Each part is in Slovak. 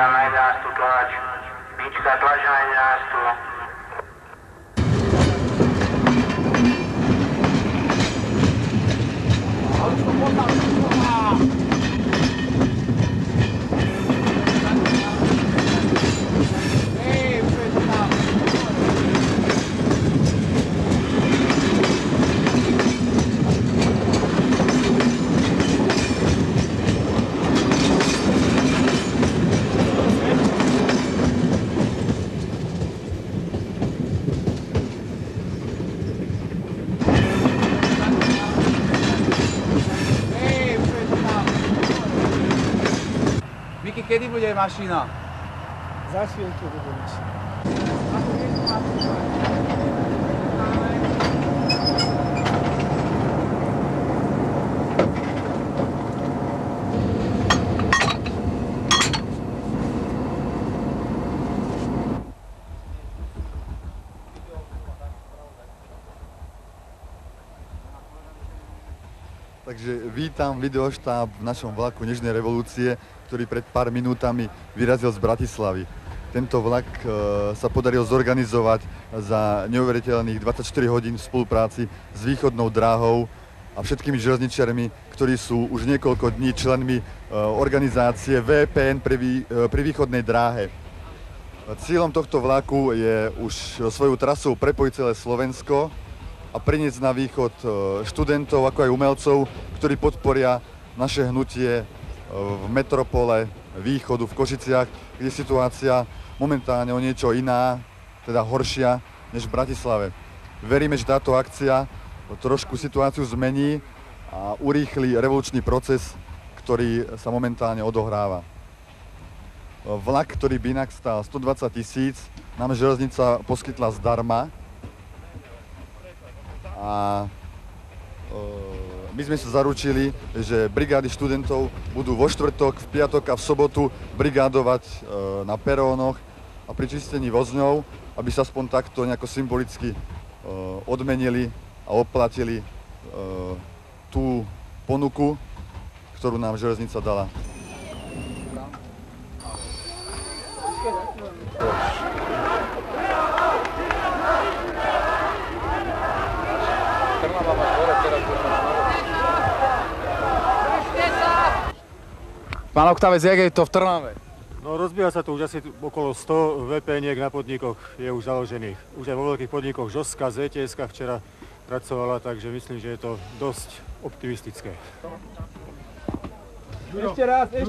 na 11 tlač. Pička, tlač na 11. Miky, kedy bude mašina? Za chvíľku bude mašina. Takže vítam videoštáb v našom vlaku Nežnej revolúcie, ktorý pred pár minútami vyrazil z Bratislavy. Tento vlak sa podarilo zorganizovať za neuveriteľných 24 hodín v spolupráci s východnou dráhou a všetkými železničiarmi, ktorí sú už niekoľko dní členmi organizácie VPN pri východnej dráhe. Cieľom tohto vlaku je už svojou trasou prepojiť celé Slovensko a priniesť na východ študentov, ako aj umelcov, ktorí podporia naše hnutie v metropole východu v Košiciach, kde je situácia momentálne o niečo iná, teda horšia než v Bratislave. Veríme, že táto akcia trošku situáciu zmení a urýchli revolučný proces, ktorý sa momentálne odohráva. Vlak, ktorý by inak stál 120 000, nám železnica poskytla zdarma. A my sme sa zaručili, že brigády študentov budú vo štvrtok, v piatok a v sobotu brigádovať na perónoch a pri čistení vozňov, aby sa aspoň takto nejako symbolicky odmenili a oplatili tú ponuku, ktorú nám železnica dala. Pán Oktavec, jak je to v Trnave? No rozbieha sa tu už asi okolo 100 VPN-iek na podnikoch, je už založených. Už aj vo veľkých podnikoch Žoska, ZTS-ka včera pracovala, takže myslím, že je to dosť optimistické.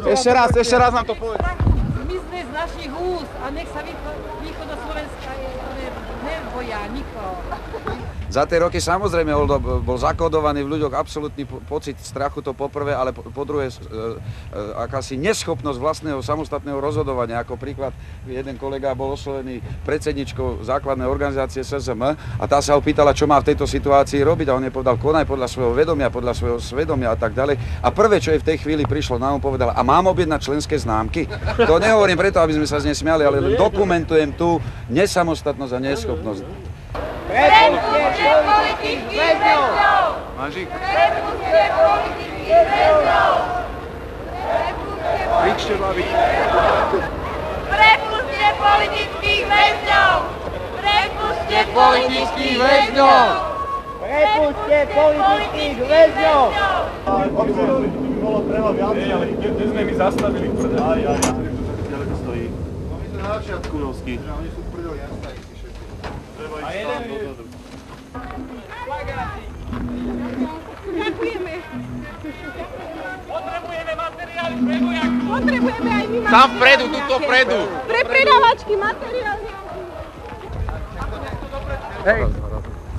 Ešte raz nám to povedz. Zmizne z našich úst a nech sa východoslovenská neboja nikoho. Za tie roky samozrejme bol zakódovaný v ľuďoch absolútny pocit strachu, to poprvé, ale po druhé akási neschopnosť vlastného samostatného rozhodovania. Ako príklad, jeden kolega bol oslovený predsedničkou základnej organizácie SZM a tá sa ho pýtala, čo má v tejto situácii robiť a on jej povedal, konaj podľa svojho vedomia, podľa svojho svedomia a tak ďalej. A prvé, čo jej v tej chvíli prišlo, nám povedal, a mám objednať členské známky? To nehovorím preto, aby sme sa nesmiali, ale dokumentujem tú nesamostatnosť a neschopnosť. Prepustie politických väzňov! Manžík. Prepustie politických väzňov! Kričte, babi. Prepustie politických väzňov! Prepustie politických väzňov! Prepustie politických väzňov! Bolo prema viacej, ale Kde sme my zastavili? aj. Ďaleko stojí. No my sme na začiatku novský. Oni sú prdeli, jasná ich si všetci. Treba ísť tam dozadu. Ďakujeme. Potrebujeme materiály pre vojakov. Potrebujeme aj my materiály. Tam vpredu, tuto vpredu. Pre predávačky materiály. Hej.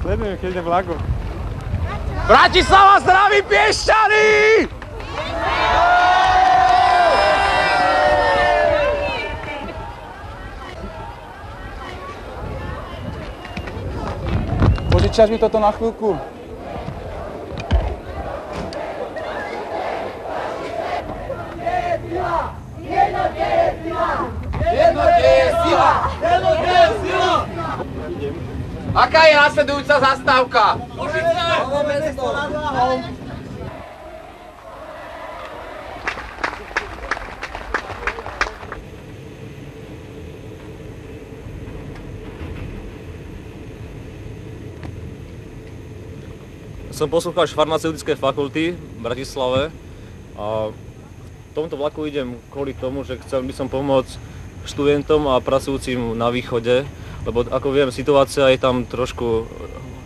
Sledujeme, keď ide vlakom. Bratislava zdraví Piešťany! Požičaš mi toto na chvíľku? Aká je nasledujúca zastávka? Som poslucháč farmaceutickej fakulty v Bratislave a v tomto vlaku idem kvôli tomu, že chcel by som pomôcť študentom a pracujúcim na východe, lebo ako viem, situácia je tam trošku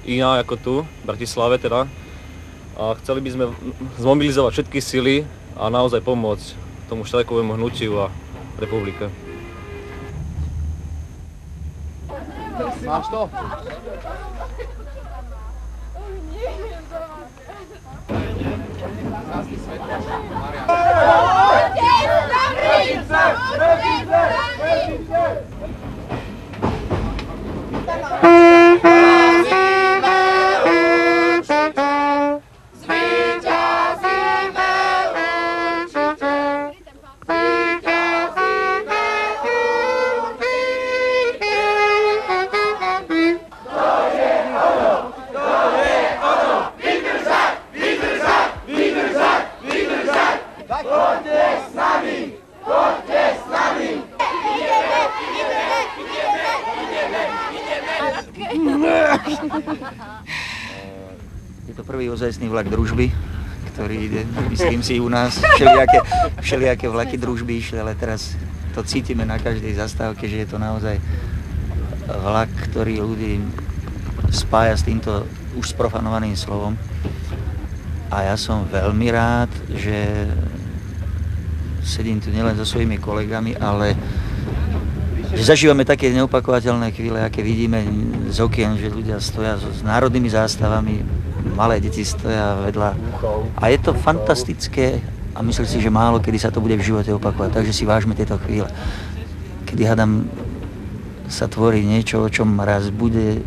iná ako tu, v Bratislave teda. A chceli by sme zmobilizovať všetky sily a naozaj pomôcť tomu štrajkovému hnutiu a republike. Máš to? Je to prvý ozajstný vlak družby, ktorý ide, myslím si, u nás všelijaké vlaky družby išli, ale teraz to cítime na každej zastávke, že je to naozaj vlak, ktorý ľudí spája s týmto už sprofanovaným slovom. A ja som veľmi rád, že sedím tu nielen so svojimi kolegami, ale že zažívame také neopakovateľné chvíle, aké vidíme z okien, že ľudia stoja s národnými zástavami, malé deti stoja vedľa. A je to fantastické a myslím si, že málo kedy sa to bude v živote opakovať, takže si vážme tieto chvíle. Kedy hádam sa tvorí niečo, o čom raz bude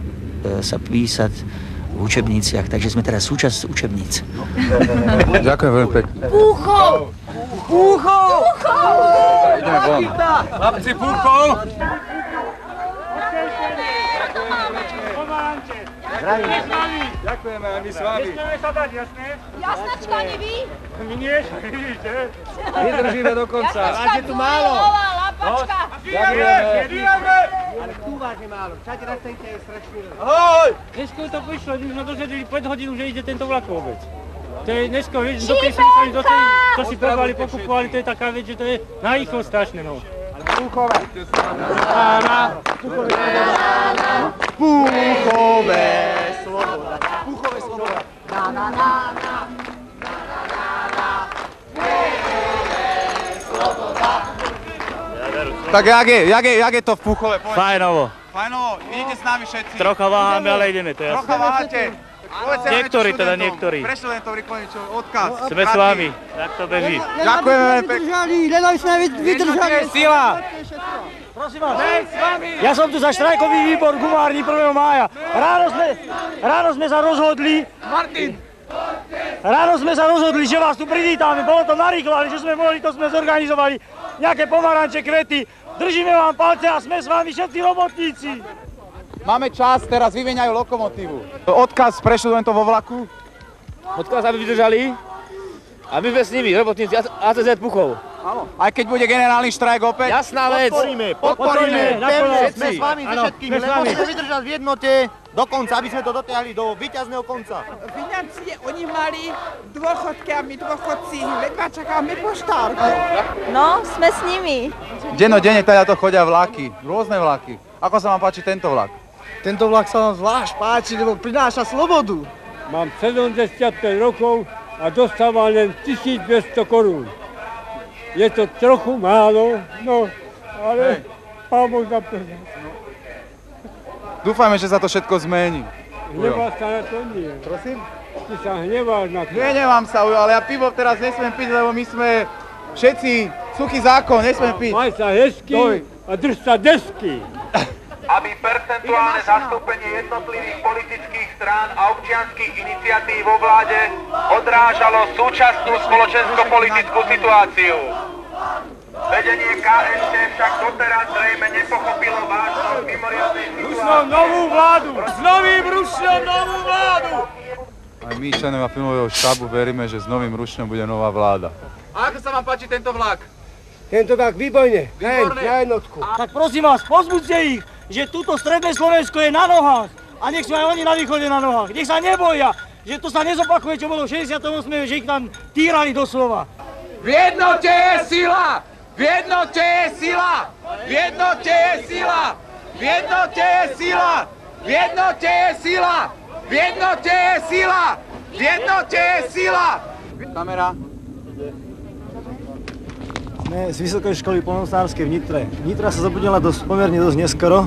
sa písať v učebniciach, takže sme teraz súčasť učebníc. Ďakujem veľmi pekne. Púchov! Púchov! Ideme von. Chlapci, púchov! Ďakujeme, aj my s vami. Nesmieme sa dať, jasné? Jasnačka, ani vy? My nie, vidíte? Vydržíme do konca. Nás je tu málo. Lapačka. Ďakujeme. Ale tu vás je málo. Všade na stejte je strašný. Ahoj! Dnesko to prišlo, my sme dozvedeli 5 hodín, že ide tento vlak vôbec. To je dnesko, vieš, dopísali do tej, čo si porovali, pokupovali, to je taká vec, že to je narýchlo strašné, no. Púchové. Púchové sloboda. Púchové sloboda. Tak jak je to v Púchove? Fajnovo. Fajnovo, idete s nami všetci. Trocha váhame, ale ideme, to je jasné. Trocha váhate. Niektorí, teda niektorí. Pre študentov rýchlo niečo, odkaz. Sme s vami, tak to beží. Ďakujeme veľmi pekne. Len aby sme vydržali. Sila. Prosím vás, ja som tu za štrajkový výbor gumárny 1. mája. Ráno sme sa rozhodli, že vás tu privítame. Bolo to narýchlo, ale že sme mohli, to sme zorganizovali. Nejaké pomaranče, kvety. Držíme vám palce a sme s vami všetci robotníci. Máme čas, teraz vyvieňajú lokomotívu. Odkaz pre študentov vo vlaku. Odkaz, aby vydržali. A my sme s nimi, robotníci ACZ Púchov. Áno. Aj keď bude generálny štrajk opäť. Jasná vec. Podporíme. Všetci. Sme s vami so všetkými, len musíme vydržať v jednote do konca, aby sme to dotiahli do víťazného konca. Financie oni mali dôchodky a my dôchodci ledva čakáme poštárku. No, sme s nimi. Dennodenne teda to chodia vlaky, rôzne vlaky. Ako sa vám páči tento vlak? Tento vlak sa vám zvlášť páči, lebo prináša slobodu. Mám 75 rokov a dostávam len 1200 korún. Je to trochu málo, no, ale Pán Boh za to. Dúfajme, že sa to všetko zmení. Hneváš sa na to nie. Prosím? Ty sa hneváš na to. Nehnevám sa, ale ja pivo teraz nesmiem piť, lebo my sme všetci suchý zákon, nesmiem piť. Maj sa hezky a drž sa desky. Aby percentuálne zastúpenie jednotlivých politických strán a občianskych iniciatív vo vláde odrážalo súčasnú spoločensko-politickú situáciu. Vedenie KSČ však doteraz zrejme nepochopilo vážnosť mimoriadnej situácie. Rušnom novú vládu! S novým Rušnom novú vládu! Aj my, členovia filmového štábu, veríme, že s novým Rušnom bude nová vláda. A ako sa vám páči tento vlak? Tento tak výborne, na jednotku. Tak prosím vás, pozbuďte ich, že túto stredné Slovensko je na nohách. A nech sú aj oni na východe na nohách. Nech sa neboja. že to sa nezopakuje, čo bolo v 68., že ich tam týrali doslova. V jednote je sila! V jednote je sila! V jednote je sila! V jednote je sila! V jednote je sila! V jednote je sila! V jednote je sila! Kamera. Sme z Vysokej školy poľnohospodárskej v Nitre. Nitra sa zobudila pomerne dosť neskoro,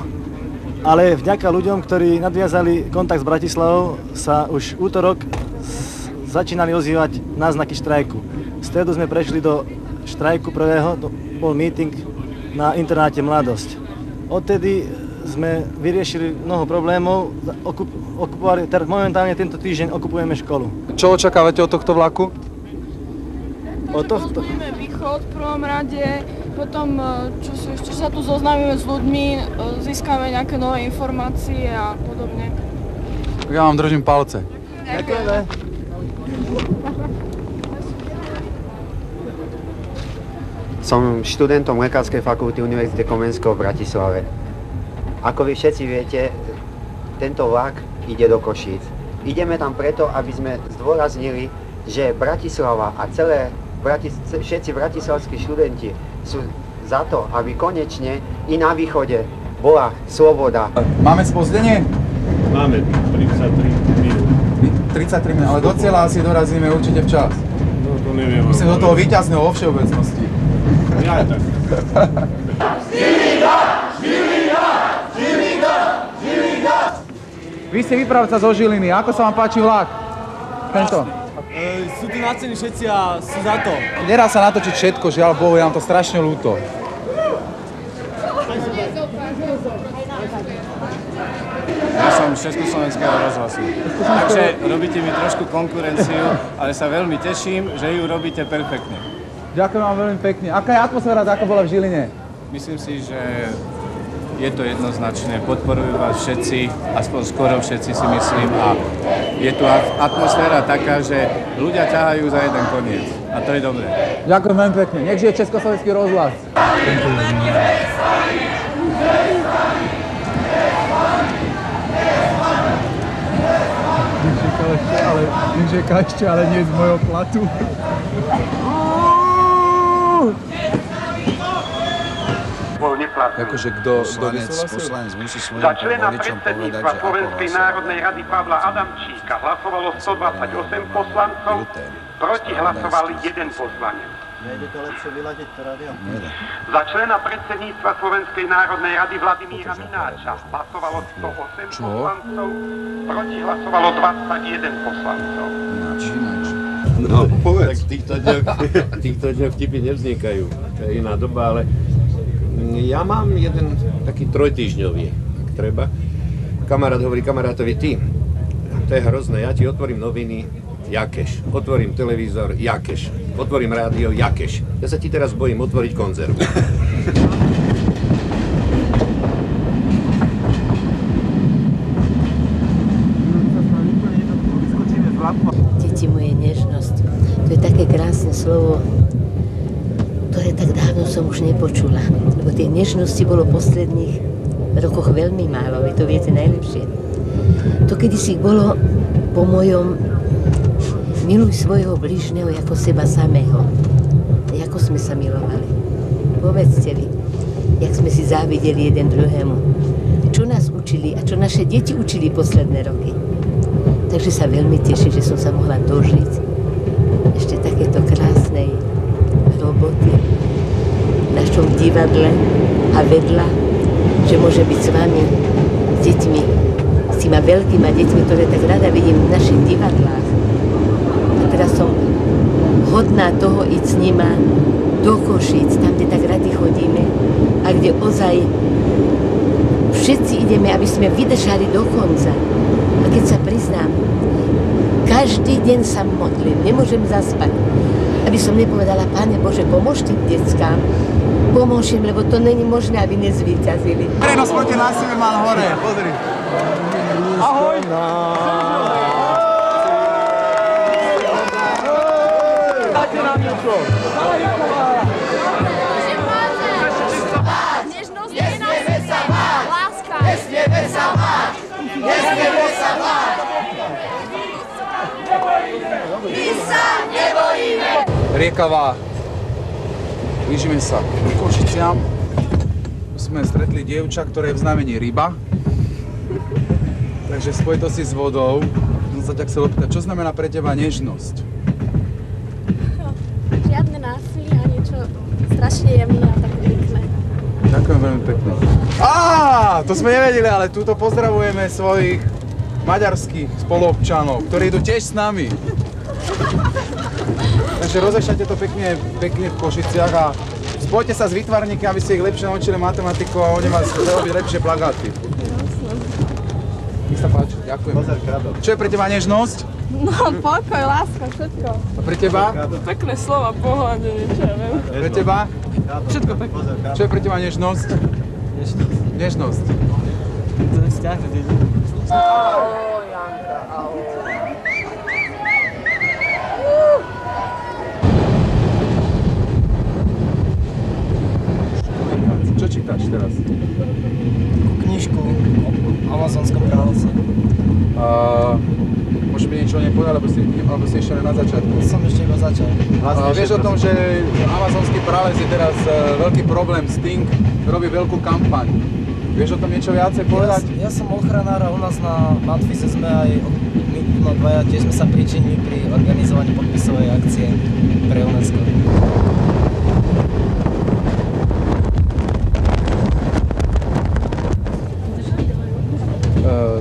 ale vďaka ľuďom, ktorí nadviazali kontakt s Bratislavou, sa už útorok začínali ozývať náznaky štrajku. V stredu sme prešli do štrajku prvého, to bol meeting na internáte Mladosť. Odtedy sme vyriešili mnoho problémov, momentálne tento týždeň okupujeme školu. Čo očakávate od tohto vlaku? Zvolíme východ v prvom rade, potom čo sa tu zoznámime s ľuďmi, získame nejaké nové informácie a podobne. Ja vám držím palce. Ďakujeme. Som študentom Lekárskej fakulty Univerzity Komenského v Bratislave. Ako vy všetci viete, tento vlak ide do Košíc. Ideme tam preto, aby sme zdôraznili, že Bratislava a všetci bratislavskí študenti sú za to, aby konečne i na východe bola sloboda. Máme spozdenie? Máme 33 minút. 33 minút, ale do cieľa asi dorazíme určite včas. No to neviem. Myslím do toho víťazného vo všeobecnosti. Ja tak. Vy ste výpravca zo Žiliny, ako sa vám páči vlak? Tento. Sú tu nadšení všetci a sú za to. Nedá sa natočiť všetko, žiaľ Bohu, je nám to strašne ľúto. Ja som z Československého rozhlasu. Takže robíte mi trošku konkurenciu, ale sa veľmi teším, že ju robíte perfektne. Ďakujem vám veľmi pekne. Aká je atmosféra, ako bola v Žiline? Myslím si, že je to jednoznačné. Podporujú vás všetci, aspoň skoro všetci si myslím. A je tu atmosféra taká, že ľudia ťahajú za jeden koniec. A to je dobré. Ďakujem veľmi pekne. Nech žije Československý rozhlas. Nech je ešte, ale nie z mojho platu. Akože kto poslanec musí svojim voličom povedať, že ako Slovenskej národnej rady Pavla Adamčíka hlasovalo 128 poslancov, proti hlasovali 1 poslanec. Nejde to lepšie vyladiť to rádio? Za člena predsedníctva Slovenskej národnej rady Vladimíra Mináča hlasovalo 108 poslancov, proti hlasovalo 21 poslancov. No, povedz. Tak týchto dňoch vtipy nevznikajú. To je iná doba, ale ja mám jeden taký trojtýždňový, ak treba. Kamarát hovorí kamarátovi, ty, to je hrozné, ja ti otvorím noviny, jakeš. Otvorím televízor, jakeš. Otvorím rádio, jakeš. Ja sa ti teraz bojím otvoriť konzervu. Deti moje, nežnosť. To je také krásne slovo, ktoré tak dávno som už nepočula. Lebo tej nežnosti bolo v posledných rokoch veľmi málo, vy to viete najlepšie. To kedysi bolo po mojom miluj svojho bližného ako seba samého. Ako sme sa milovali. Povedzte vy, jak sme si závideli jeden druhému. Čo nás učili a čo naše deti učili posledné roky. Takže sa veľmi teším, že som sa mohla dožiť ešte takéto krásnej roboty v našom divadle a vedľa, že môže byť s vami, s deťmi, s týma veľkýma deťmi, ktoré tak rada vidím v našich divadlách. A teraz som hodná toho ísť s nima do Košíc, tam, kde tak radi chodíme a kde ozaj všetci ideme, aby sme vydržali do konca. A keď sa priznám, každý deň sa modlím, nemôžem zaspať, aby som nepovedala, Pane Bože, pomôž tým deckám, pomôž im, lebo to není možné, aby nezvíťazili. Verejnosť proti násiliu mal hore, pozri. Ahoj! Dáte nám niečo. Nežnosť je nás, láska. Nesmieme sa báť! Nesmieme sa báť! My sa nebojíme! Riekava. Blížime sa k Košiciam. Sme stretli dievča, ktoré je v znamení ryba. Takže v spojitosti s vodou som sa ťa chcel opýtať, čo znamená pre teba nežnosť? Žiadne násilie a niečo strašne jemné a také pekné. Ďakujem veľmi pekne. To sme nevedeli, ale túto pozdravujeme svojich maďarských spoluobčanov, ktorí idú tiež s nami. Takže rozešľate to pekne v Košiciach a spojte sa s výtvarníky, aby ste ich lepšie naučili matematiku a oni vás robí lepšie plagáty. Nech sa páči, ďakujem. Čo je pre teba nežnosť? No, pokoj, láska, všetko. A pre teba? Pekné slova, pohľadne, niečo, ja viem. Pre teba? Všetko pekné. Čo je pre teba nežnosť? Nežnosť. To je vzťah, to je... Čo čítaš teraz? Knižku o amazonskom kráľovstve. Môže by niečo nepovedať, alebo si ešte len na začiatku? Som ešte iba začal. Vieš o tom, že amazonský prales je teraz veľký problém, Sting robí veľkú kampaň. Vieš o tom niečo viacej povedať? Ja som ochranár a u nás na Matfise sme aj my dvaja tiež sme sa pričinili pri organizovaní podpisovej akcie pre UNESCO.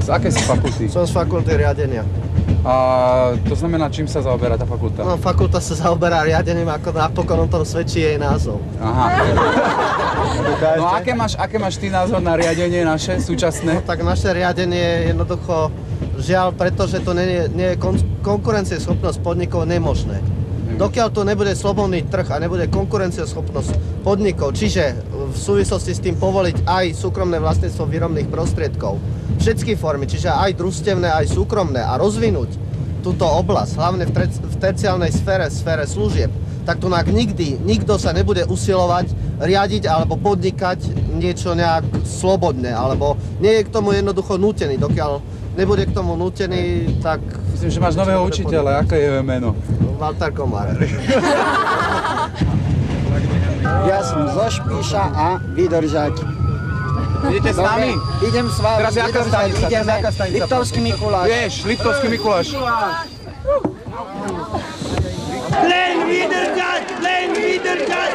Z akej si fakulty? Som z fakulty riadenia. A to znamená, čím sa zaoberá tá fakulta? No, fakulta sa zaoberá riadením, ako napokon o tom svedčí jej názov. Aha. No a aké máš ty názor na riadenie naše súčasné? No, tak naše riadenie je jednoducho žiaľ, pretože to nie je konkurencieschopnosť podnikov nemožné. Dokiaľ tu nebude slobodný trh a nebude konkurencieschopnosť podnikov, čiže v súvislosti s tým povoliť aj súkromné vlastníctvo výrobných prostriedkov, všetky formy, čiže aj družstevné, aj súkromné a rozvinúť túto oblasť, hlavne v terciálnej sfére služieb, tak tu nikto sa nebude usilovať riadiť alebo podnikať niečo nejak slobodne, alebo nie je k tomu jednoducho nútený. Dokiaľ nebude k tomu nútený, tak... Myslím, že máš nového učiteľa, aké je meno? Walter Komár. Ja som zo Špíša a Vydržať. Idete s nami? Idem s vami. Teraz jaká stanica? Ideme Liptovský Mikuláš. Vieš, Liptovský Mikuláš. Len vydržať! Len vydržať!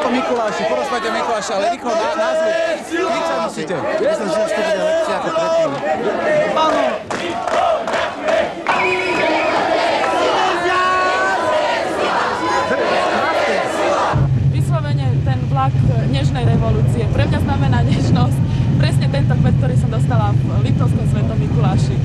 Mikuláši, porozpajte Mikuláša, ale rýchlo názvu. Kričať musíte. Myslím, že už to bude lepšie ako predtým. Áno! Vyslovene ten vlak nežnej revolúcie pre mňa znamená nežnosť. Presne tento kvet, ktorý som dostala v Liptovskom Svetom Mikuláši.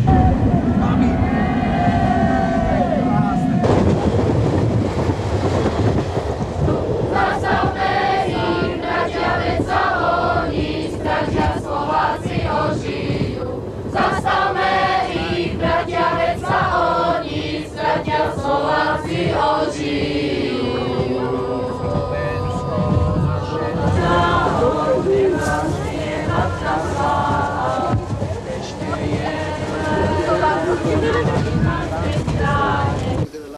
Zastavme ich, bratia, veď sa oni stratia, Slováci ožijú. Ešte je